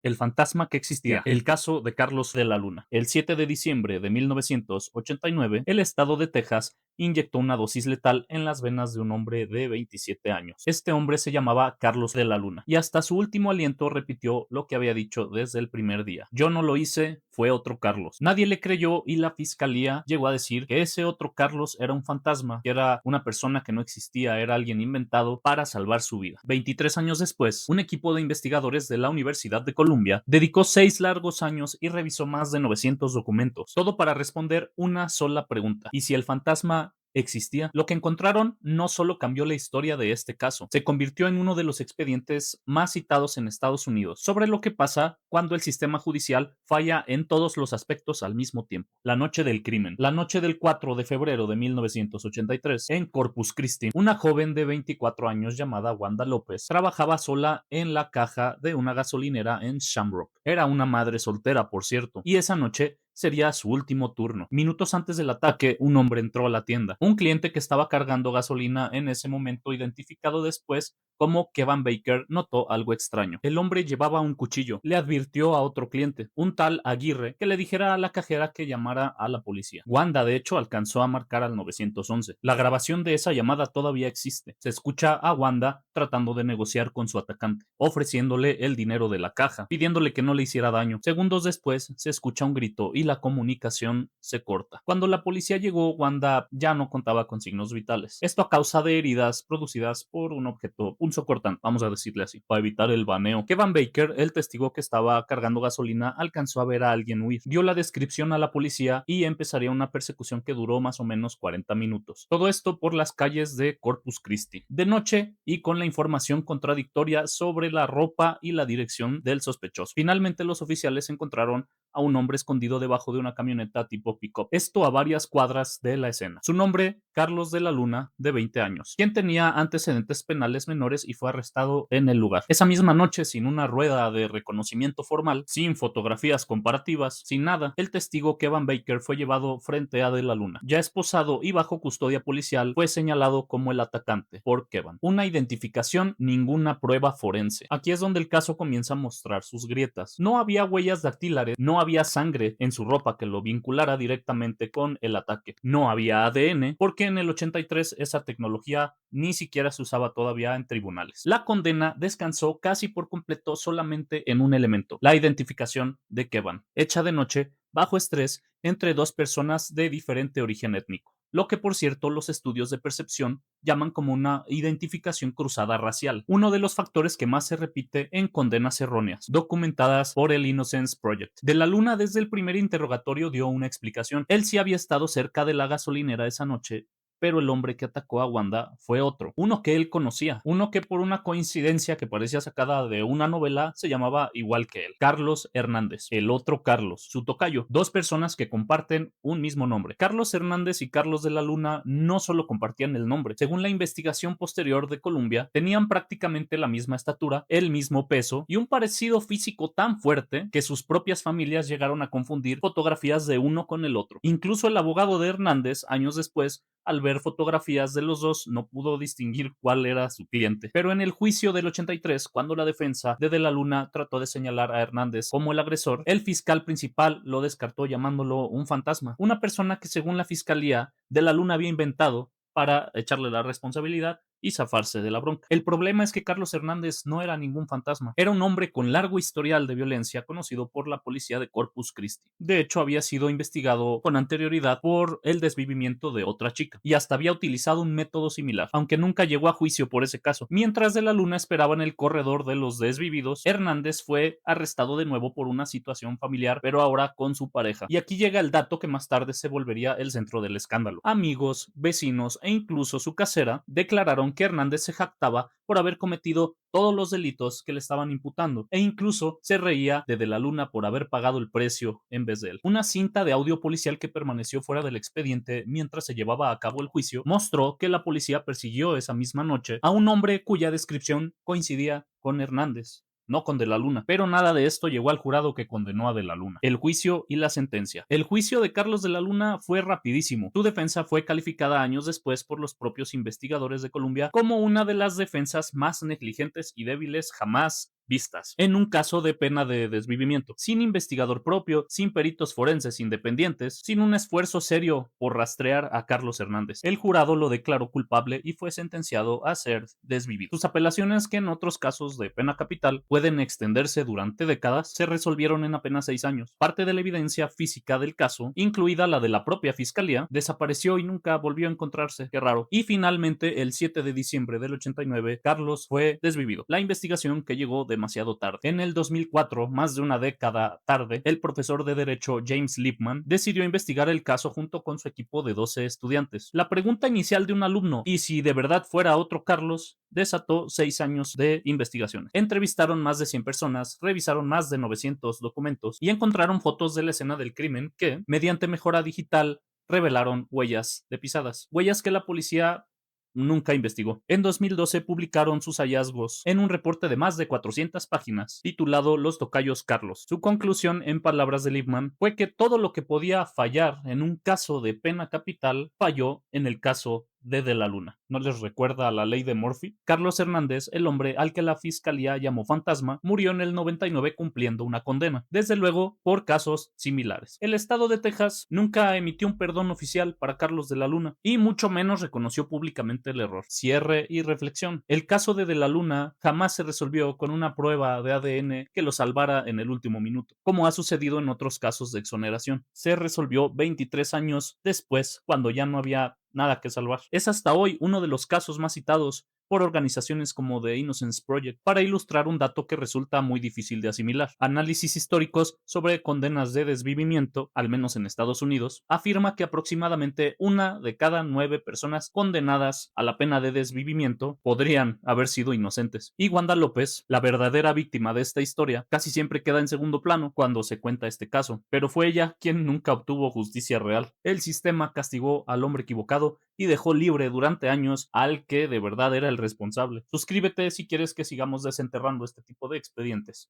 El fantasma que existía. El caso de Carlos de la Luna. El 7 de diciembre de 1989, el estado de Texas inyectó una dosis letal en las venas de un hombre de 27 años. Este hombre se llamaba Carlos de la Luna y hasta su último aliento repitió lo que había dicho desde el primer día. Yo no lo hice, fue otro Carlos. Nadie le creyó y la fiscalía llegó a decir que ese otro Carlos era un fantasma, que era una persona que no existía, era alguien inventado para salvar su vida. 23 años después, un equipo de investigadores de la Universidad de Columbia dedicó 6 largos años y revisó más de 900 documentos, todo para responder una sola pregunta: ¿y si el fantasma existía? Lo que encontraron no solo cambió la historia de este caso, se convirtió en uno de los expedientes más citados en Estados Unidos sobre lo que pasa cuando el sistema judicial falla en todos los aspectos al mismo tiempo. La noche del crimen. La noche del 4 de febrero de 1983, en Corpus Christi, una joven de 24 años llamada Wanda López trabajaba sola en la caja de una gasolinera en Shamrock. Era una madre soltera, por cierto, y esa noche sería su último turno. Minutos antes del ataque, un hombre entró a la tienda. Un cliente que estaba cargando gasolina en ese momento, identificado después como Kevin Baker, notó algo extraño. El hombre llevaba un cuchillo. Le advirtió a otro cliente, un tal Aguirre, que le dijera a la cajera que llamara a la policía. Wanda, de hecho, alcanzó a marcar al 911. La grabación de esa llamada todavía existe. Se escucha a Wanda tratando de negociar con su atacante, ofreciéndole el dinero de la caja, pidiéndole que no le hiciera daño. Segundos después, se escucha un grito y la comunicación se corta. Cuando la policía llegó, Wanda ya no contaba con signos vitales. Esto a causa de heridas producidas por un objeto punzocortante, vamos a decirle así, para evitar el baneo. Kevin Baker, el testigo que estaba cargando gasolina, alcanzó a ver a alguien huir. Dio la descripción a la policía y empezaría una persecución que duró más o menos 40 minutos. Todo esto por las calles de Corpus Christi. De noche y con la información contradictoria sobre la ropa y la dirección del sospechoso. Finalmente los oficiales encontraron a un hombre escondido debajo de una camioneta tipo pick-up. Esto a varias cuadras de la escena. Su nombre, Carlos de la Luna, de 20 años, quien tenía antecedentes penales menores y fue arrestado en el lugar. Esa misma noche, sin una rueda de reconocimiento formal, sin fotografías comparativas, sin nada, el testigo Kevin Baker fue llevado frente a de la Luna. Ya esposado y bajo custodia policial, fue señalado como el atacante por Kevin. Una identificación, ninguna prueba forense. Aquí es donde el caso comienza a mostrar sus grietas. No había huellas dactilares, no había sangre en su ropa que lo vinculara directamente con el ataque. No había ADN, porque en el 83 esa tecnología ni siquiera se usaba todavía en tribunales. La condena descansó casi por completo solamente en un elemento: la identificación de Kevin, hecha de noche, bajo estrés, entre dos personas de diferente origen étnico, lo que por cierto los estudios de percepción llaman como una identificación cruzada racial, uno de los factores que más se repite en condenas erróneas, documentadas por el Innocence Project. De la Luna desde el primer interrogatorio dio una explicación. Él sí había estado cerca de la gasolinera esa noche, pero el hombre que atacó a Wanda fue otro, uno que él conocía, uno que por una coincidencia que parecía sacada de una novela se llamaba igual que él: Carlos Hernández, el otro Carlos, su tocayo, dos personas que comparten un mismo nombre. Carlos Hernández y Carlos de la Luna no solo compartían el nombre, según la investigación posterior de Columbia, tenían prácticamente la misma estatura, el mismo peso y un parecido físico tan fuerte que sus propias familias llegaron a confundir fotografías de uno con el otro. Incluso el abogado de Hernández, años después, al ver fotografías de los dos, no pudo distinguir cuál era su cliente. Pero en el juicio del 83, cuando la defensa de la Luna trató de señalar a Hernández como el agresor, el fiscal principal lo descartó llamándolo un fantasma, una persona que según la fiscalía de la Luna había inventado para echarle la responsabilidad y zafarse de la bronca. El problema es que Carlos Hernández no era ningún fantasma, era un hombre con largo historial de violencia conocido por la policía de Corpus Christi. De hecho, había sido investigado con anterioridad por el desvivimiento de otra chica y hasta había utilizado un método similar, aunque nunca llegó a juicio por ese caso. Mientras de la Luna esperaba en el corredor de los desvividos, Hernández fue arrestado de nuevo por una situación familiar, pero ahora con su pareja. Y aquí llega el dato que más tarde se volvería el centro del escándalo. Amigos, vecinos e incluso su casera declararon que Hernández se jactaba por haber cometido todos los delitos que le estaban imputando e incluso se reía de la Luna por haber pagado el precio en vez de él. Una cinta de audio policial que permaneció fuera del expediente mientras se llevaba a cabo el juicio mostró que la policía persiguió esa misma noche a un hombre cuya descripción coincidía con Hernández, no con de la Luna, pero nada de esto llegó al jurado que condenó a de la Luna. El juicio y la sentencia. El juicio de Carlos de la Luna fue rapidísimo. Su defensa fue calificada años después por los propios investigadores de Columbia como una de las defensas más negligentes y débiles jamás vistas, en un caso de pena de desvivimiento, sin investigador propio, sin peritos forenses independientes, sin un esfuerzo serio por rastrear a Carlos Hernández. El jurado lo declaró culpable y fue sentenciado a ser desvivido. Sus apelaciones, que en otros casos de pena capital pueden extenderse durante décadas, se resolvieron en apenas 6 años. Parte de la evidencia física del caso, incluida la de la propia fiscalía, desapareció y nunca volvió a encontrarse. Qué raro. Y finalmente, el 7 de diciembre del 89, Carlos fue desvivido. La investigación que llegó demasiado tarde. En el 2004, más de una década tarde, el profesor de Derecho James Lipman decidió investigar el caso junto con su equipo de 12 estudiantes. La pregunta inicial de un alumno, ¿y si de verdad fuera otro Carlos?, desató 6 años de investigaciones. Entrevistaron más de 100 personas, revisaron más de 900 documentos y encontraron fotos de la escena del crimen que, mediante mejora digital, revelaron huellas de pisadas, huellas que la policía nunca investigó. En 2012 publicaron sus hallazgos en un reporte de más de 400 páginas titulado Los tocayos Carlos. Su conclusión, en palabras de Lippmann, fue que todo lo que podía fallar en un caso de pena capital falló en el caso de la Luna. ¿No les recuerda a la ley de Murphy? Carlos Hernández, el hombre al que la fiscalía llamó fantasma, murió en el 99 cumpliendo una condena, desde luego por casos similares. El estado de Texas nunca emitió un perdón oficial para Carlos de la Luna y mucho menos reconoció públicamente el error. Cierre y reflexión. El caso de la Luna jamás se resolvió con una prueba de ADN que lo salvara en el último minuto, como ha sucedido en otros casos de exoneración. Se resolvió 23 años después, cuando ya no había nada que salvar. Es hasta hoy uno de los casos más citados por organizaciones como The Innocence Project, para ilustrar un dato que resulta muy difícil de asimilar. Análisis históricos sobre condenas de desvivimiento, al menos en Estados Unidos, afirma que aproximadamente 1 de cada 9 personas condenadas a la pena de desvivimiento podrían haber sido inocentes. Y Wanda López, la verdadera víctima de esta historia, casi siempre queda en segundo plano cuando se cuenta este caso, pero fue ella quien nunca obtuvo justicia real. El sistema castigó al hombre equivocado y dejó libre durante años al que de verdad era el responsable. Suscríbete si quieres que sigamos desenterrando este tipo de expedientes.